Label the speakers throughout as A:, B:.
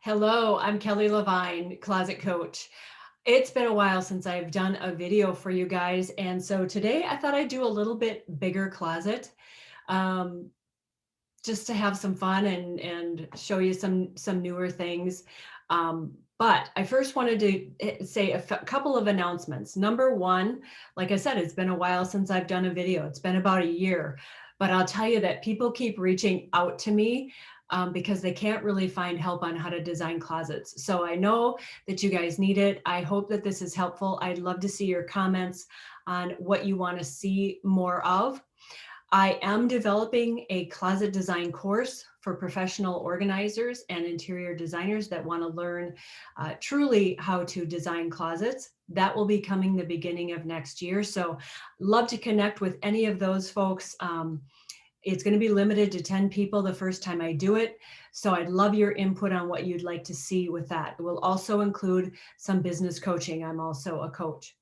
A: Hello, I'm Kelly Levine, closet coach. It's been a while since I've done a video for you guys. And so today I thought I'd do a little bit bigger closet, um, just to have some fun and show you some newer things. But I first wanted to say a couple of announcements. Number one, like I said, it's been a while since I've done a video. It's been about a year, but I'll tell you that people keep reaching out to me because they can't really find help on how to design closets. So I know that you guys need it. I hope that this is helpful. I'd love to see your comments on what you want to see more of. I am developing a closet design course for professional organizers and interior designers that want to learn truly how to design closets. That will be coming the beginning of next year. So love to connect with any of those folks. It's going to be limited to 10 people the first time I do it. So I'd love your input on what you'd like to see with that. It will also include some business coaching. I'm also a coach.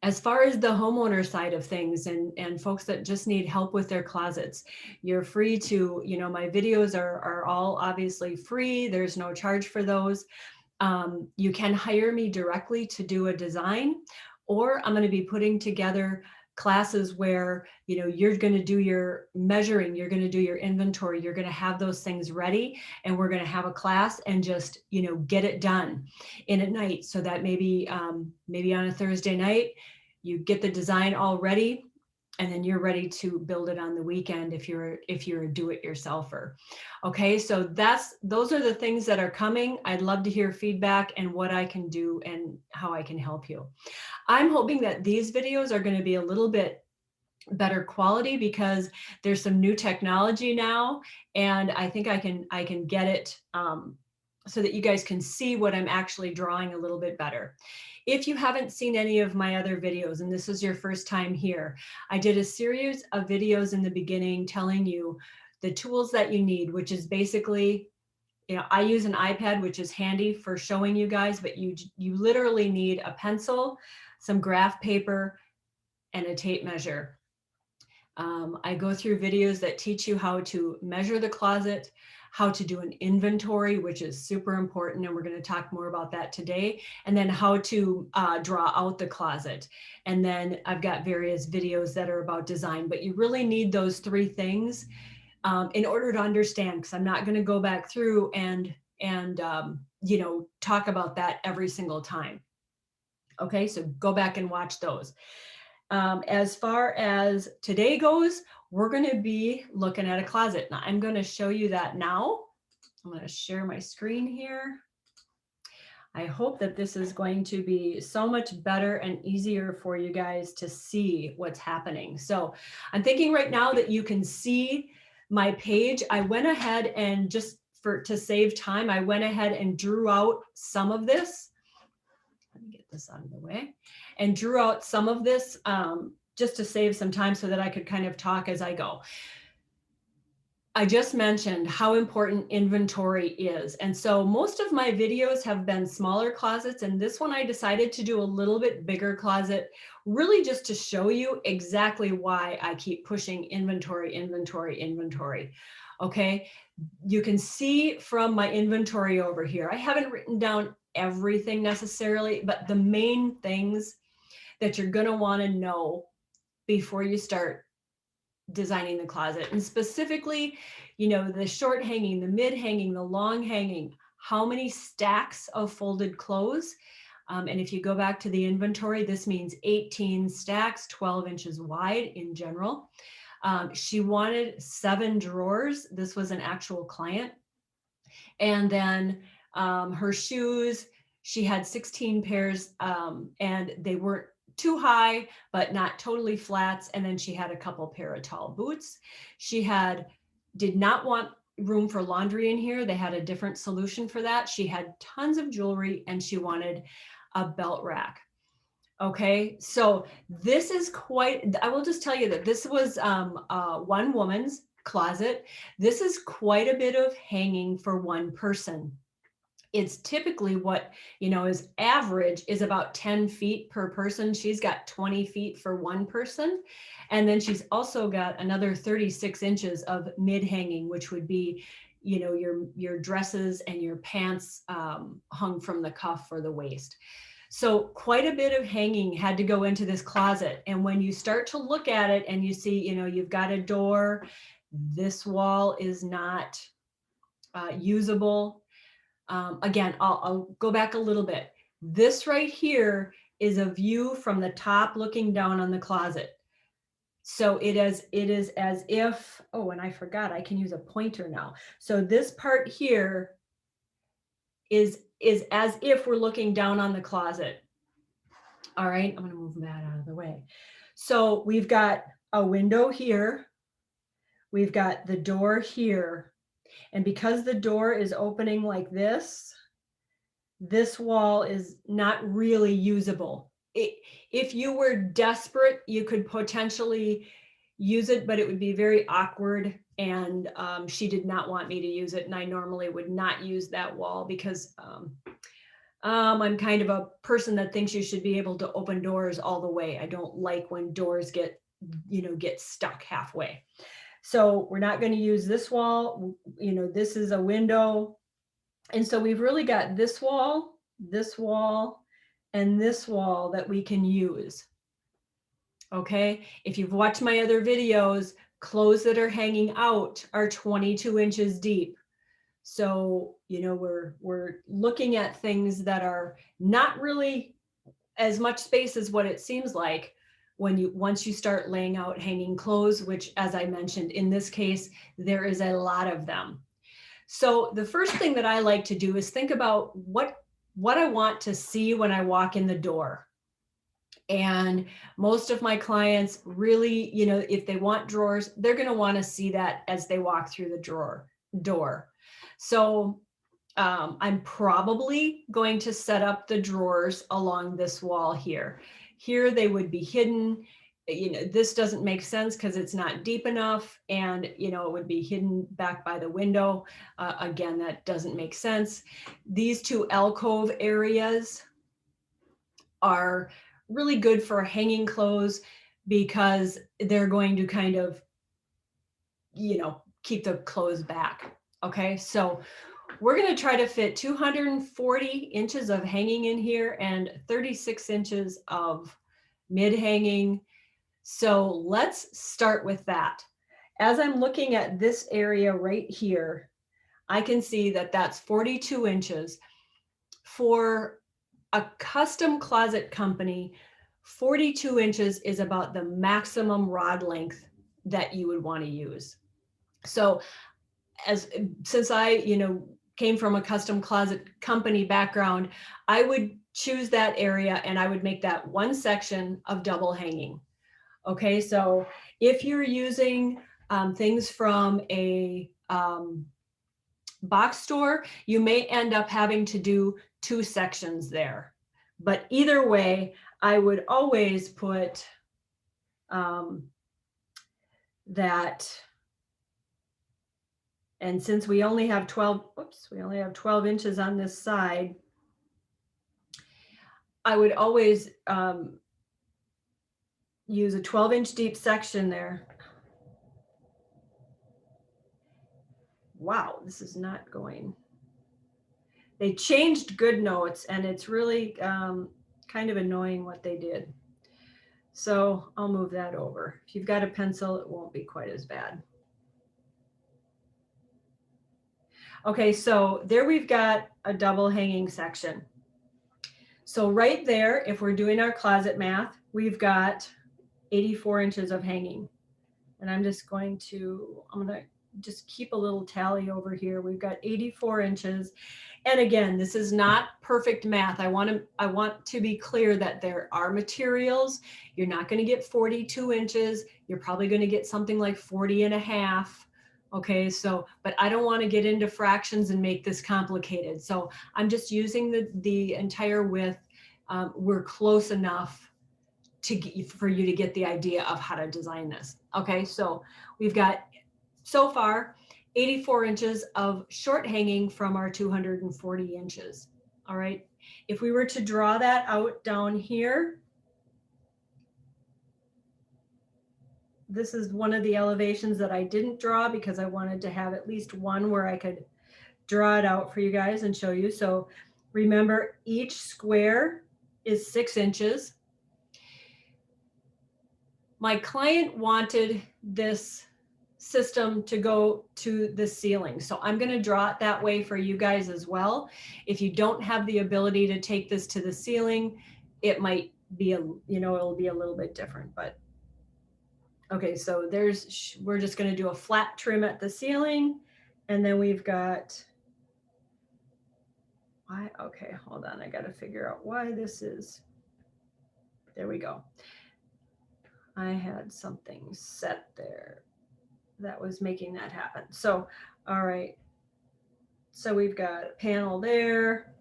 A: As far as the homeowner side of things and folks that just need help with their closets, you're free to, my videos are all obviously free. There's no charge for those. You can hire me directly to do a design, or I'm going to be putting together classes where, you're going to do your measuring, you're going to do your inventory, you're going to have those things ready, and we're going to have a class and just, get it done in a night. So that maybe on a Thursday night, you get the design all ready, and then you're ready to build it on the weekend if you're a do-it-yourselfer. Okay, so those are the things that are coming. I'd love to hear feedback and what I can do and how I can help you. I'm hoping that these videos are going to be a little bit better quality because there's some new technology now, and I think I can get it so that you guys can see what I'm actually drawing a little bit better. If you haven't seen any of my other videos and this is your first time here, I did a series of videos in the beginning telling you the tools that you need, which is basically, I use an iPad, which is handy for showing you guys, but you literally need a pencil, some graph paper, and a tape measure. I go through videos that teach you how to measure the closet, how to do an inventory, which is super important, and we're going to talk more about that today, and then how to draw out the closet. And then I've got various videos that are about design, but you really need those three things in order to understand, because I'm not going to go back through and talk about that every single time. Okay, so go back and watch those. As far as today goes, we're going to be looking at a closet. Now, I'm going to show you that now. I'm going to share my screen here. I hope that this is going to be so much better and easier for you guys to see what's happening. So I'm thinking right now that you can see my page. I went ahead and to save time, I went ahead and drew out some of this. Let me get this out of the way, and drew out some of this just to save some time so that I could kind of talk as I go. I just mentioned how important inventory is. And so most of my videos have been smaller closets, and this one I decided to do a little bit bigger closet, really just to show you exactly why I keep pushing inventory, inventory, inventory. Okay, you can see from my inventory over here, I haven't written down everything necessarily, but the main things that you're going to want to know before you start designing the closet. And specifically, the short hanging, the mid hanging, the long hanging, how many stacks of folded clothes. And if you go back to the inventory, this means 18 stacks, 12 inches wide in general. She wanted 7 drawers. This was an actual client. And then her shoes, she had 16 pairs, and they weren't too high, but not totally flats. And then she had a couple pair of tall boots. She did not want room for laundry in here. They had a different solution for that. She had tons of jewelry, and she wanted a belt rack. Okay, so this is I will just tell you that this was one woman's closet. This is quite a bit of hanging for one person. It's typically what, is average is about 10 feet per person. She's got 20 feet for one person. And then she's also got another 36 inches of mid hanging, which would be, you know, your dresses and your pants hung from the cuff or the waist. So quite a bit of hanging had to go into this closet. And when you start to look at it and you see, you know, you've got a door, this wall is not usable. Again, I'll go back a little bit. This right here is a view from the top looking down on the closet. So it is as if, oh, and I forgot I can use a pointer now. So this part here is as if we're looking down on the closet. All right, I'm gonna move that out of the way. So we've got a window here. We've got the door here. And because the door is opening like this wall is not really usable. If you were desperate, you could potentially use it, but it would be very awkward. And she did not want me to use it. And I normally would not use that wall because I'm kind of a person that thinks you should be able to open doors all the way. I don't like when doors get, you know, get stuck halfway. So we're not going to use this wall. You know, this is a window. And so we've really got this wall, and this wall that we can use. Okay, if you've watched my other videos, clothes that are hanging out are 22 inches deep. So, you know, we're looking at things that are not really as much space as what it seems like when once you start laying out hanging clothes, which, as I mentioned, in this case, there is a lot of them. So the first thing that I like to do is think about what I want to see when I walk in the door. And most of my clients really, you know, if they want drawers, they're going to want to see that as they walk through the door. So I'm probably going to set up the drawers along this wall here. Here they would be hidden. You know, this doesn't make sense because it's not deep enough, and you know, it would be hidden back by the window. Again, that doesn't make sense. These two alcove areas are really good for hanging clothes because they're going to kind of, you know, keep the clothes back. Okay, so we're going to try to fit 240 inches of hanging in here and 36 inches of mid hanging. So let's start with that. As I'm looking at this area right here, I can see that that's 42 inches. For a custom closet company, 42 inches is about the maximum rod length that you would want to use. So since I, you know, came from a custom closet company background, I would choose that area and I would make that one section of double hanging. Okay, so if you're using things from a box store, you may end up having to do two sections there. But either way, I would always put that. And since we only have 12 inches on this side, I would always use a 12-inch deep section there. Wow, this is not going. They changed GoodNotes, and it's really kind of annoying what they did. So I'll move that over. If you've got a pencil, it won't be quite as bad. Okay, so there we've got a double hanging section. So right there, if we're doing our closet math, we've got 84 inches of hanging. And I'm going to just keep a little tally over here. We've got 84 inches. And again, this is not perfect math. I want to be clear that there are materials. You're not going to get 42 inches. You're probably going to get something like 40 and a half. Okay, so, but I don't want to get into fractions and make this complicated. So I'm just using the entire width. We're close enough for you to get the idea of how to design this. Okay, so we've got so far 84 inches of short hanging from our 240 inches. All right, if we were to draw that out down here, this is one of the elevations that I didn't draw because I wanted to have at least one where I could draw it out for you guys and show you. So remember, each square is 6 inches. My client wanted this system to go to the ceiling. So I'm going to draw it that way for you guys as well. If you don't have the ability to take this to the ceiling, it might be it'll be a little bit different, but okay, so we're just going to do a flat trim at the ceiling. And then we've got, okay, hold on. I got to figure out why this is. There we go. I had something set there that was making that happen. So, all right. So we've got a panel there,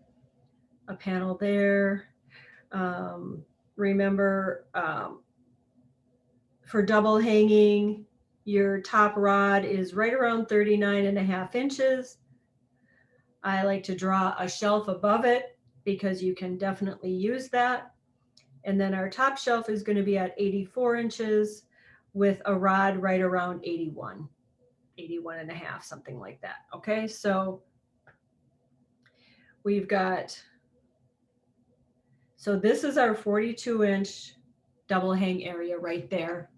A: a panel there. Remember, for double hanging, your top rod is right around 39.5 inches. I like to draw a shelf above it because you can definitely use that. And then our top shelf is going to be at 84 inches with a rod right around 81 and a half, something like that. Okay, so we've got, so this is our 42-inch double hang area right there.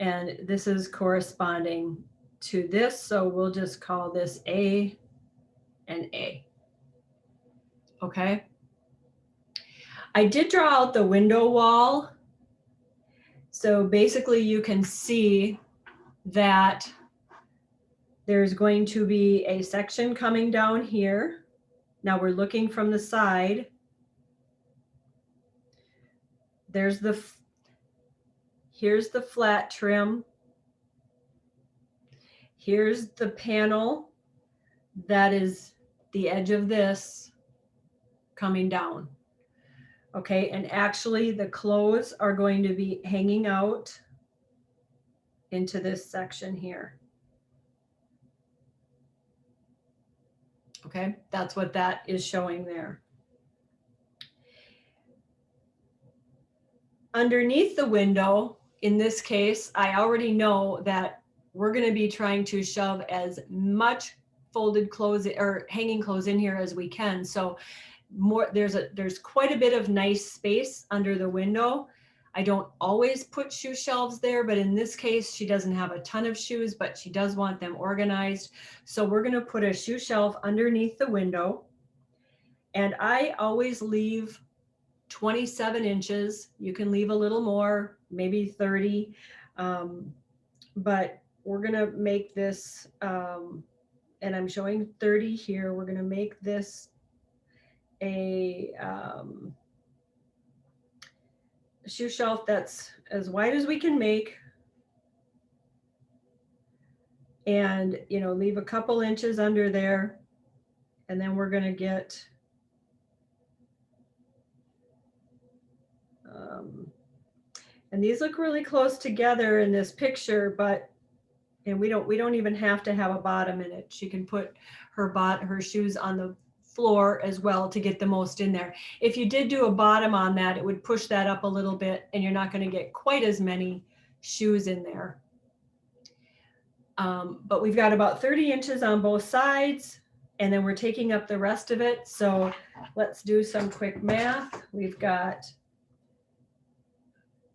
A: And this is corresponding to this. So we'll just call this A and A. Okay. I did draw out the window wall. So basically you can see that there's going to be a section coming down here. Now we're looking from the side. Here's the flat trim. Here's the panel that is the edge of this coming down. Okay, and actually the clothes are going to be hanging out into this section here. Okay, that's what that is showing there. Underneath the window, in this case, I already know that we're going to be trying to shove as much folded clothes or hanging clothes in here as we can. So there's quite a bit of nice space under the window. I don't always put shoe shelves there, but in this case, she doesn't have a ton of shoes, but she does want them organized. So we're going to put a shoe shelf underneath the window. And I always leave 27 inches. You can leave a little more, maybe 30. But we're going to make this, and I'm showing 30 here. We're going to make this a shoe shelf that's as wide as we can make, and leave a couple inches under there, and then we're going to get and these look really close together in this picture, but we don't even have to have a bottom in it. She can put her shoes on the floor as well to get the most in there. If you did do a bottom on that, it would push that up a little bit and you're not going to get quite as many shoes in there. But we've got about 30 inches on both sides, and then we're taking up the rest of it. So let's do some quick math. We've got,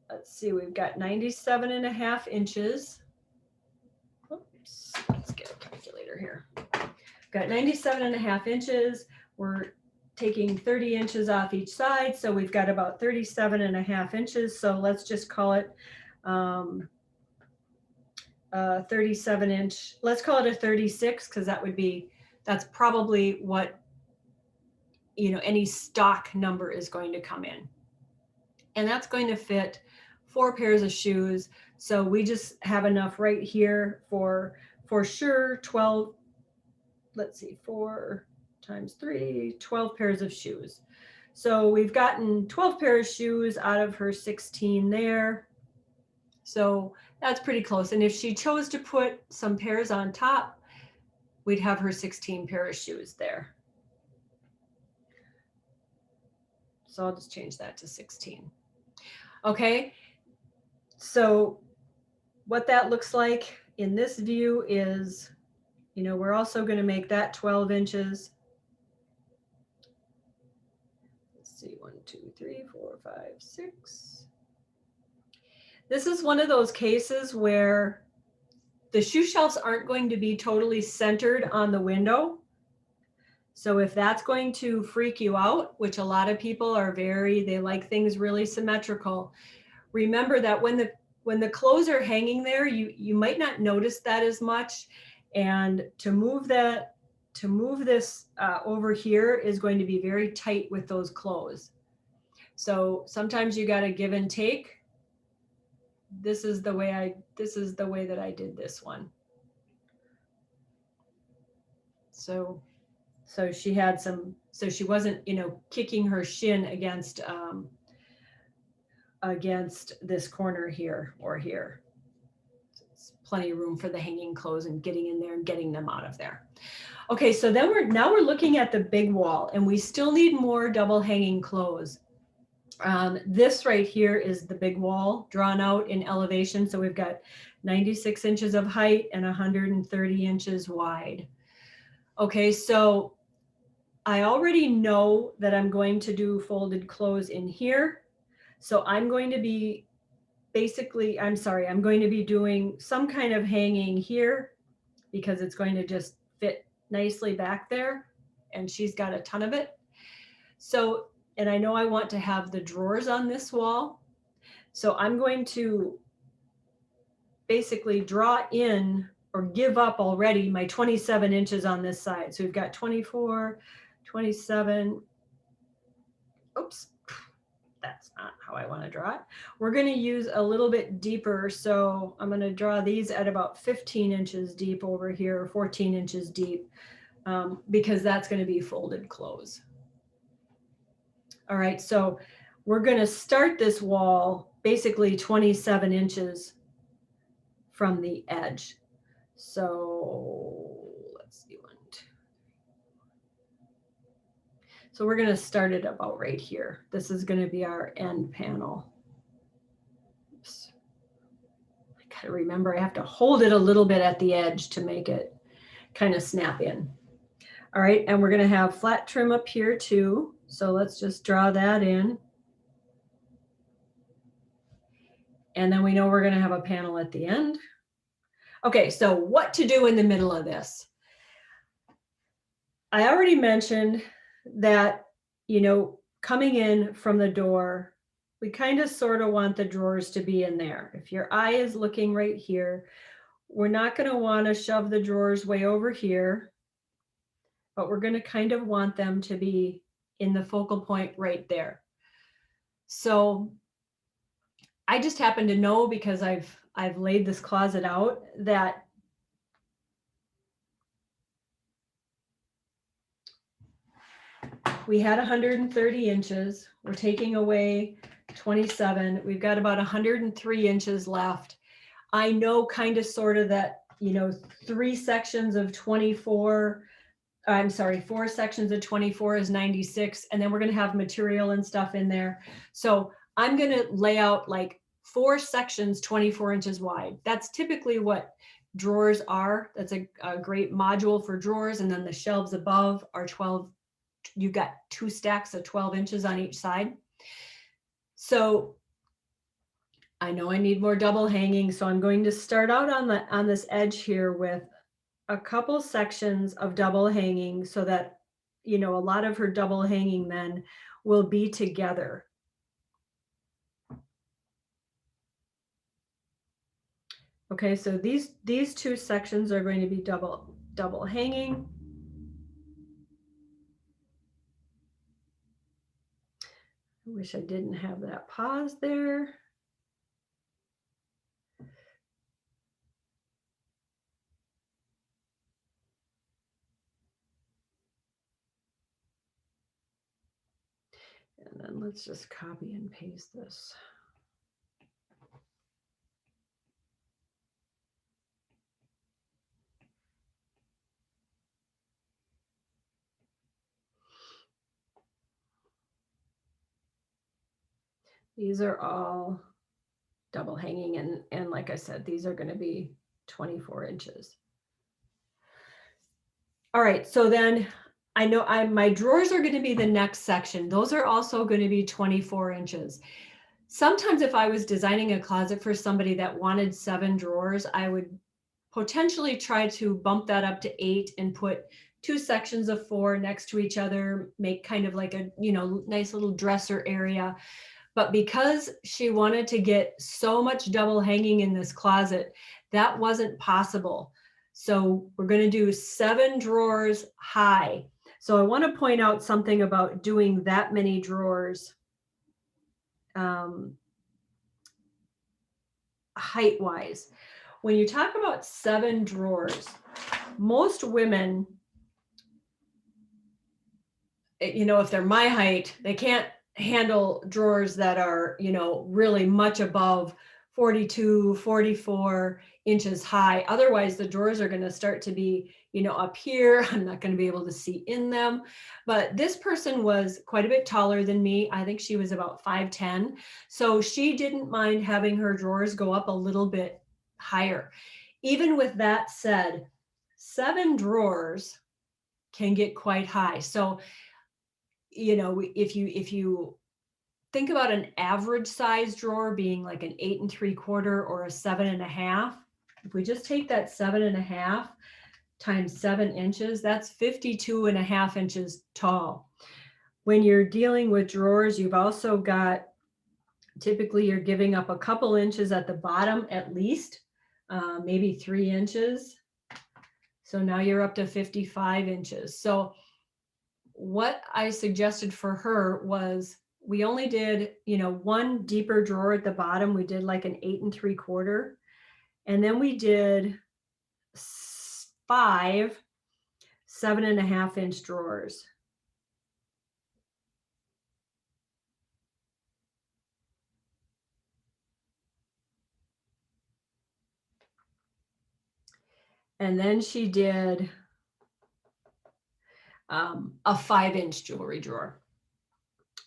A: let's see, we've got 97.5 inches. Oops, let's get a calculator here. Got 97.5 inches. We're taking 30 inches off each side. So we've got about 37.5 inches. So let's just call it 37 inch. Let's call it a 36 because that's probably what, any stock number is going to come in. And that's going to fit 4 pairs of shoes. So we just have enough right here for sure 12. Let's see, 4 times 3, 12 pairs of shoes. So we've gotten 12 pairs of shoes out of her 16 there. So that's pretty close. And if she chose to put some pairs on top, we'd have her 16 pair of shoes there. So I'll just change that to 16. Okay, so what that looks like in this view is, we're also going to make that 12 inches. Let's see, 1, 2, 3, 4, 5, 6. This is one of those cases where the shoe shelves aren't going to be totally centered on the window. So if that's going to freak you out, which a lot of people are they like things really symmetrical, remember that when the clothes are hanging there, you might not notice that as much. And to move this over here is going to be very tight with those clothes. So sometimes you got to give and take. This is the way that I did this one. So she had so she wasn't, kicking her shin against this corner here or here. So it's plenty of room for the hanging clothes and getting in there and getting them out of there. Okay, so then we're looking at the big wall, and we still need more double hanging clothes. This right here is the big wall drawn out in elevation. So we've got 96 inches of height and 130 inches wide. Okay, so I already know that I'm going to do folded clothes in here. So I'm going to be I'm going to be doing some kind of hanging here because it's going to just fit nicely back there. And she's got a ton of it. So, and I know I want to have the drawers on this wall. So I'm going to basically draw in or give up already my 27 inches on this side. So we've got 24, 27. Oops, that's not how I want to draw it. We're going to use a little bit deeper. So I'm going to draw these at about 15 inches deep over here, 14 inches deep, because that's going to be folded clothes. All right, so we're going to start this wall basically 27 inches from the edge. So let's see, 1, 2. So we're going to start it about right here. This is going to be our end panel. Oops. I got to remember I have to hold it a little bit at the edge to make it kind of snap in. All right, and we're going to have flat trim up here too. So let's just draw that in. And then we know we're going to have a panel at the end. Okay, so what to do in the middle of this? I already mentioned that, coming in from the door, we kind of sort of want the drawers to be in there. If your eye is looking right here, we're not going to want to shove the drawers way over here, but we're going to kind of want them to be in the focal point right there. So I just happen to know, because I've laid this closet out, that we had 130 inches. We're taking away 27. We've got about 103 inches left. I know kind of sort of that, 3 sections of 24, I'm sorry, 4 sections of 24 is 96. And then we're going to have material and stuff in there. So I'm going to lay out like 4 sections, 24 inches wide. That's typically what drawers are. That's a great module for drawers. And then the shelves above are 12. You've got 2 stacks of 12 inches on each side. So I know I need more double hanging, so I'm going to start out on this edge here with a couple sections of double hanging so that, a lot of her double hanging then will be together. Okay, so these 2 sections are going to be double hanging. I wish I didn't have that pause there. And then let's just copy and paste this. These are all double hanging. And like I said, these are going to be 24 inches. All right, so then I know my drawers are going to be the next section. Those are also going to be 24 inches. Sometimes if I was designing a closet for somebody that wanted 7 drawers, I would potentially try to bump that up to 8 and put 2 sections of 4 next to each other, make kind of like a, nice little dresser area. But because she wanted to get so much double hanging in this closet, that wasn't possible. So we're going to do 7 drawers high. So I want to point out something about doing that many drawers height wise. When you talk about 7 drawers, most women, if they're my height, they can't handle drawers that are, really much above 42, 44 inches high. Otherwise, the drawers are going to start to be, up here. I'm not going to be able to see in them. But this person was quite a bit taller than me. I think she was about 5'10". So she didn't mind having her drawers go up a little bit higher. Even with that said, 7 drawers can get quite high. So if you think about an average size drawer being like an 8 3/4 or a 7.5, if we just take that 7.5 times 7 inches, that's 52.5 inches tall. When you're dealing with drawers, you've also got, typically you're giving up a couple inches at the bottom at least, maybe 3 inches. So now you're up to 55 inches. So what I suggested for her was we only did, one deeper drawer at the bottom. We did like an 8 3/4. And then we did 5 7.5 inch drawers. And then she did a 5-inch jewelry drawer.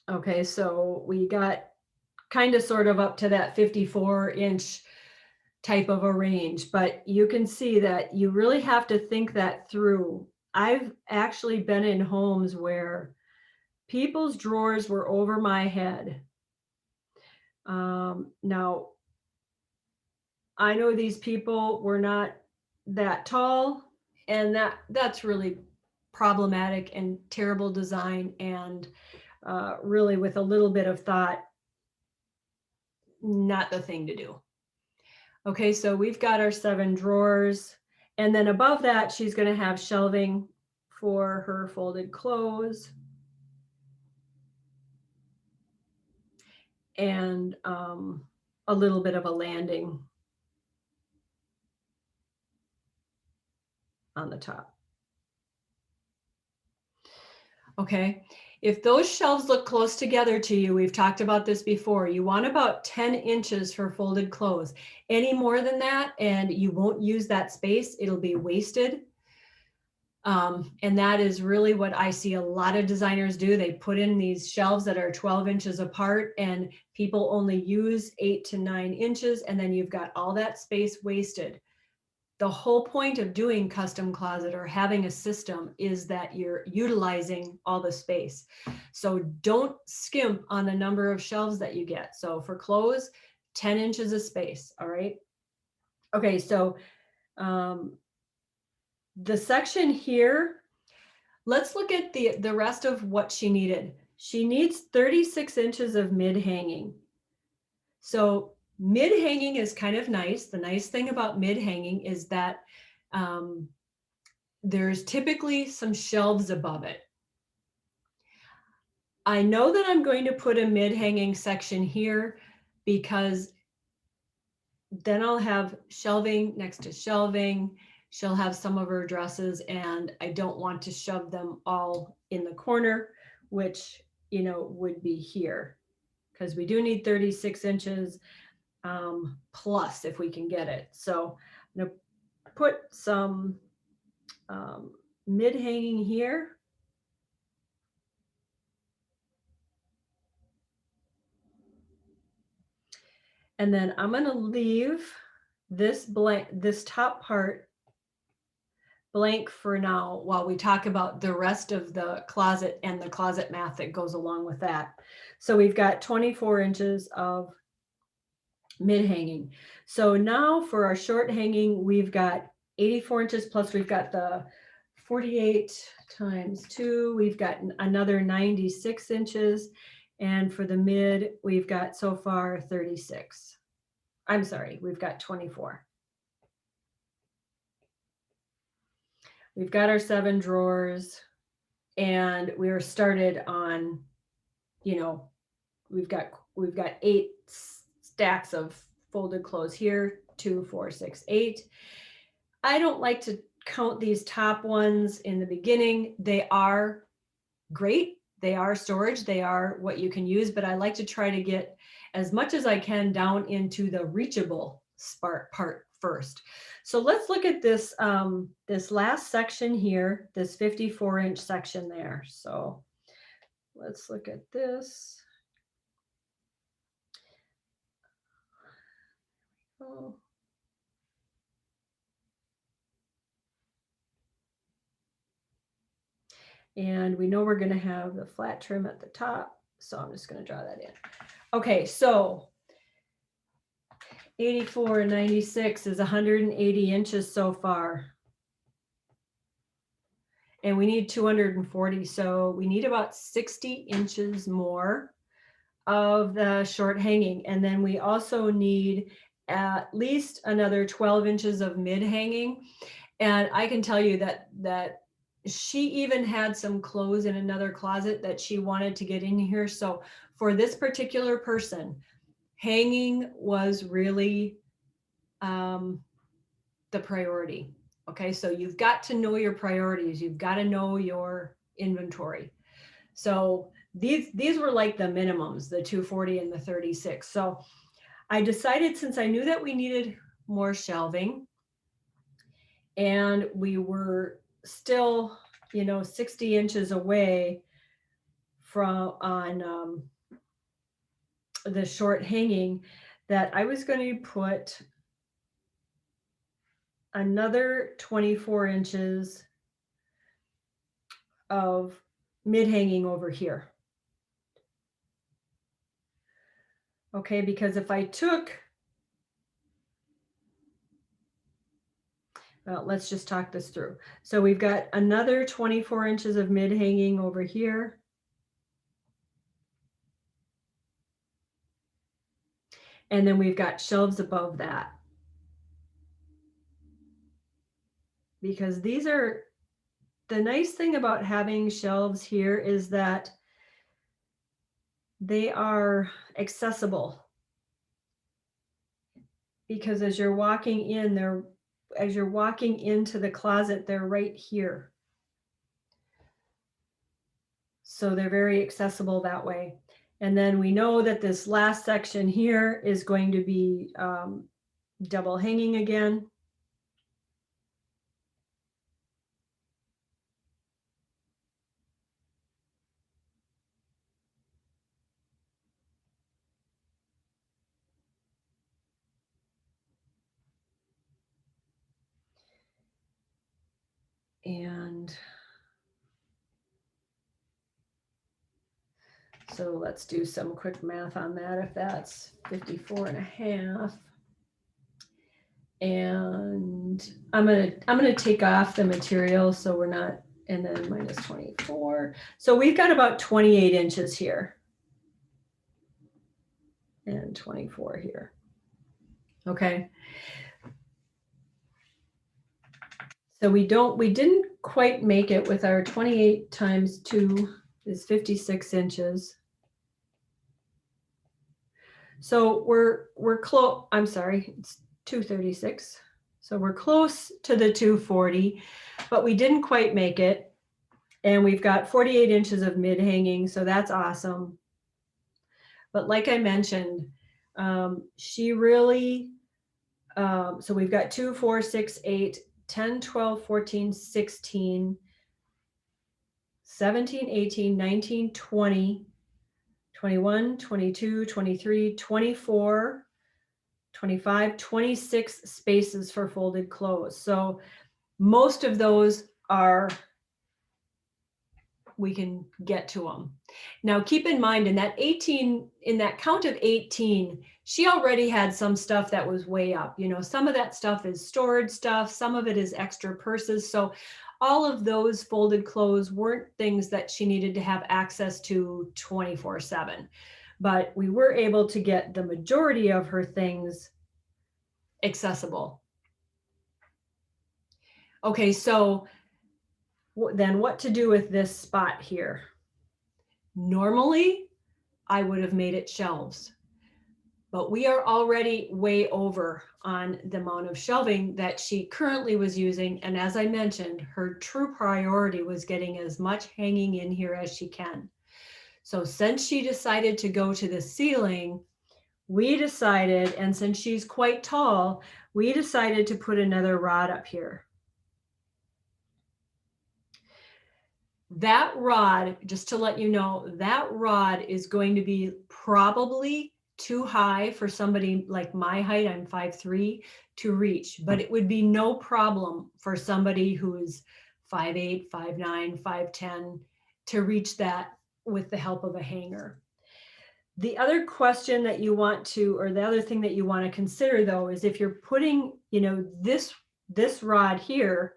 A: Okay, so we got kind of sort of up to that 54-inch type of a range, but you can see that you really have to think that through. I've actually been in homes where people's drawers were over my head. Now, I know these people were not that tall, and that's really problematic and terrible design, and really with a little bit of thought, not the thing to do. Okay, so we've got our 7 drawers, and then above that, she's going to have shelving for her folded clothes, and a little bit of a landing on the top. Okay, if those shelves look close together to you, we've talked about this before, you want about 10 inches for folded clothes. Any more than that, and you won't use that space, it'll be wasted. And that is really what I see a lot of designers do. They put in these shelves that are 12 inches apart, and people only use 8 to 9 inches, and then you've got all that space wasted. The whole point of doing custom closet or having a system is that you're utilizing all the space. So don't skimp on the number of shelves that you get. So for clothes, 10 inches of space. All right. Okay. So the section here, let's look at the rest of what she needed. She needs 36 inches of mid hanging. So mid hanging is kind of nice. The nice thing about mid hanging is that there's typically some shelves above it. I know that I'm going to put a mid hanging section here because then I'll have shelving next to shelving. She'll have some of her dresses, and I don't want to shove them all in the corner, which, would be here, because we do need 36 inches plus if we can get it. So I'm going to put some mid hanging here. And then I'm going to leave this blank, this top part blank for now while we talk about the rest of the closet and the closet math that goes along with that. So we've got 24 inches of mid hanging. So now for our short hanging, we've got 84 inches plus we've got the 48 times 2, we've got another 96 inches. And for the mid, we've got so far 36. I'm sorry, we've got 24. We've got our 7 drawers and we are started on, you know, we've got 8 stacks of folded clothes here, 2, 4, 6, 8. I don't like to count these top ones in the beginning. They are great. They are storage. They are what you can use, but I like to try to get as much as I can down into the reachable part first. So let's look at this, this last section here, this 54-inch section there. So let's look at this. Oh. And we know we're going to have the flat trim at the top. So I'm just going to draw that in. Okay, so 84 and 96 is 180 inches so far. And we need 240. So we need about 60 inches more of the short hanging. And then we also need at least another 12 inches of mid hanging. And I can tell you that she even had some clothes in another closet that she wanted to get in here. So for this particular person, hanging was really the priority. Okay, so you've got to know your priorities. You've got to know your inventory. So these were like the minimums, the 240 and the 36. So I decided, since I knew that we needed more shelving and we were still, 60 inches away from on the short hanging, that I was going to put another 24 inches of mid hanging over here. Okay, because if I took, well, let's just talk this through. So we've got another 24 inches of mid hanging over here. And then we've got shelves above that. Because these are, the nice thing about having shelves here is that they are accessible. Because as you're walking in, as you're walking into the closet, they're right here. So they're very accessible that way. And then we know that this last section here is going to be double hanging again. And so let's do some quick math on that. If that's 54 and a half. And I'm gonna take off the material so we're not, and then minus 24. So we've got about 28 inches here. And 24 here. Okay. So we didn't quite make it with our 28 times 2 is 56 inches. So we're close, I'm sorry, it's 236. So we're close to the 240, but we didn't quite make it. And we've got 48 inches of mid hanging, so that's awesome. But like I mentioned, she really, so we've got 2, 4, 6, 8, 10, 12, 14, 16, 17, 18, 19, 20, 21, 22, 23, 24. 25, 26 spaces for folded clothes. So most of those are, we can get to them. Now keep in mind in that 18, in that count of 18, she already had some stuff that was way up. You know, some of that stuff is storage stuff, some of it is extra purses. So all of those folded clothes weren't things that she needed to have access to 24/7. But we were able to get the majority of her things accessible. Okay, so then what to do with this spot here? Normally, I would have made it shelves, but we are already way over on the amount of shelving that she currently was using. And as I mentioned, her true priority was getting as much hanging in here as she can. So since she decided to go to the ceiling, we decided, and since she's quite tall, we decided to put another rod up here. That rod, just to let you know, that rod is going to be probably too high for somebody like my height, I'm 5'3", to reach, but it would be no problem for somebody who is 5'8", 5'9", 5'10", to reach that with the help of a hanger. The other question that you want to, or the other thing that you want to consider though, is if you're putting, you know, this rod here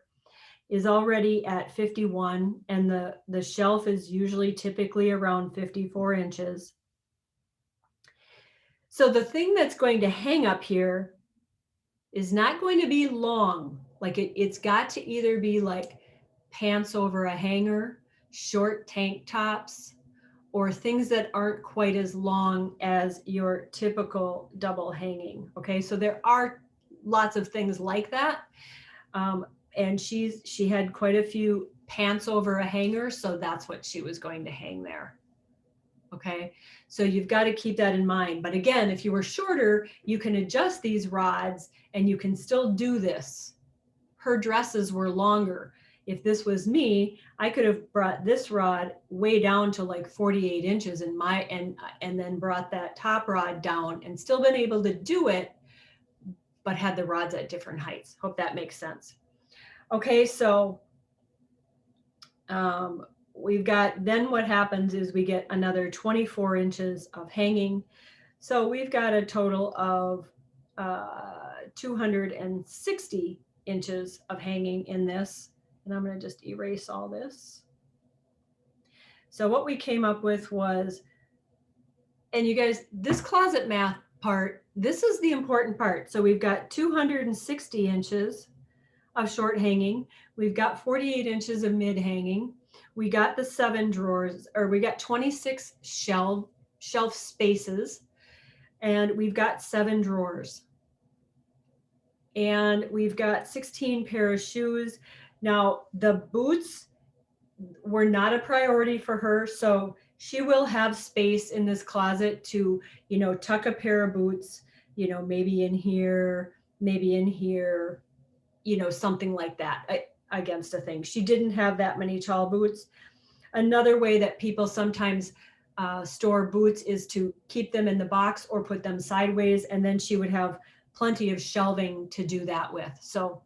A: is already at 51, and the shelf is usually typically around 54 inches. So the thing that's going to hang up here is not going to be long. Like it's got to either be like pants over a hanger, short tank tops, or things that aren't quite as long as your typical double hanging. Okay, so there are lots of things like that. And she had quite a few pants over a hanger, so that's what she was going to hang there. Okay, so you've got to keep that in mind. But again, if you were shorter, you can adjust these rods and you can still do this. Her dresses were longer. If this was me, I could have brought this rod way down to like 48 inches in my, and then brought that top rod down and still been able to do it, but had the rods at different heights. Hope that makes sense. Okay, so we've got, then what happens is we get another 24 inches of hanging. So we've got a total of 260 inches of hanging in this. And I'm going to just erase all this. So what we came up with was, and you guys, this closet math part, this is the important part. So we've got 260 inches of short hanging. We've got 48 inches of mid hanging. We got the 7 drawers, or we got 26 shelf spaces, and we've got 7 drawers. And we've got 16 pair of shoes. Now, the boots were not a priority for her, so she will have space in this closet to, you know, tuck a pair of boots, you know, maybe in here, you know, something like that against a thing. She didn't have that many tall boots. Another way that people sometimes store boots is to keep them in the box or put them sideways, and then she would have plenty of shelving to do that with. So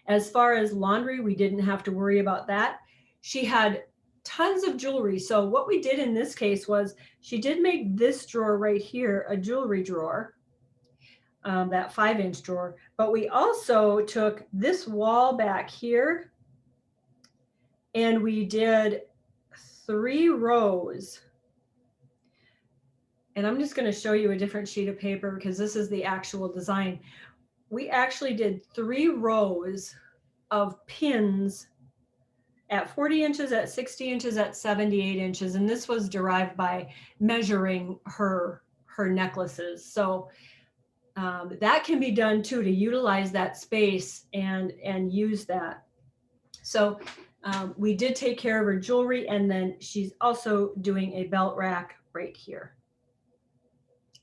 A: as far as laundry, we didn't have to worry about that. She had tons of jewelry. So what we did in this case was she did make this drawer right here a jewelry drawer. That 5-inch drawer, but we also took this wall back here and we did 3 rows. And I'm just going to show you a different sheet of paper because this is the actual design. We actually did 3 rows of pins at 40 inches, at 60 inches, at 78 inches. And this was derived by measuring her necklaces. So that can be done too, to utilize that space and use that. So we did take care of her jewelry, and then she's also doing a belt rack right here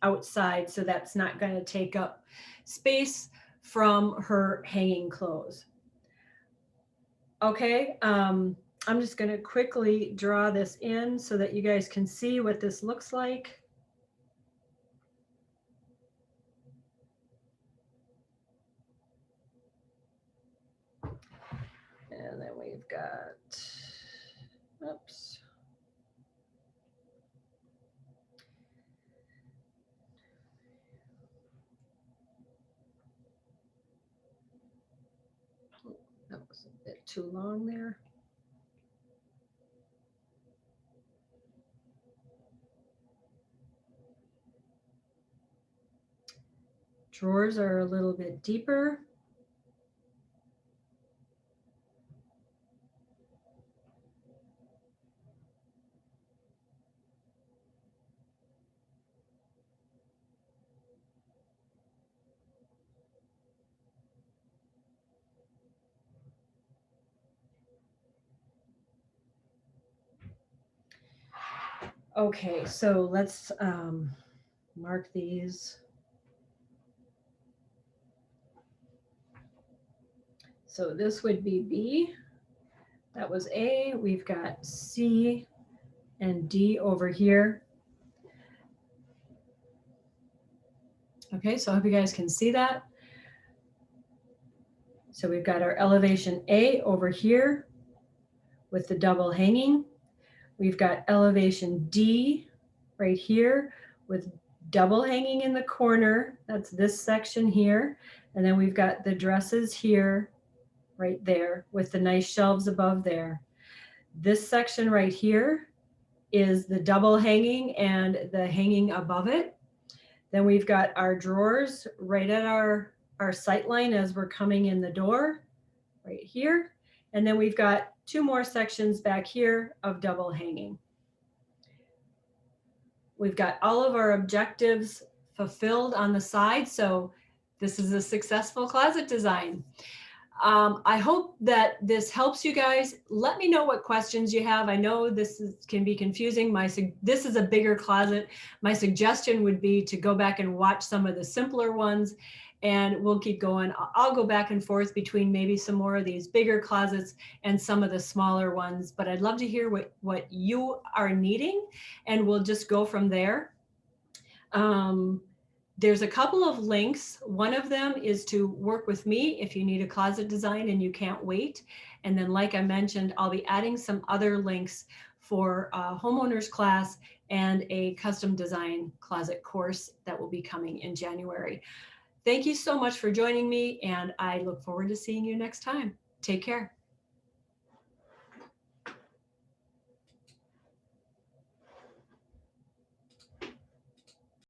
A: outside, so that's not going to take up space from her hanging clothes. Okay, I'm just going to quickly draw this in so that you guys can see what this looks like. we've got, oops. That was a bit too long there. Drawers are a little bit deeper. Okay, so let's mark these. So this would be B. That was A. We've got C and D over here. Okay, so I hope you guys can see that. So we've got our elevation A over here with the double hanging. We've got elevation D right here with double hanging in the corner. That's this section here. And then we've got the dresses here, right there, with the nice shelves above there. This section right here is the double hanging and the hanging above it. Then we've got our drawers right at our sight line as we're coming in the door, right here. And then we've got two more sections back here of double hanging. We've got all of our objectives fulfilled on the side. So this is a successful closet design. I hope that this helps you guys. Let me know what questions you have. I know can be confusing. This is a bigger closet. My suggestion would be to go back and watch some of the simpler ones, and we'll keep going. I'll go back and forth between maybe some more of these bigger closets and some of the smaller ones, but I'd love to hear what you are needing, and we'll just go from there. There's a couple of links. One of them is to work with me if you need a closet design and you can't wait. And then, like I mentioned, I'll be adding some other links for a homeowners class and a custom design closet course that will be coming in January. Thank you so much for joining me, and I look forward to seeing you next time. Take care.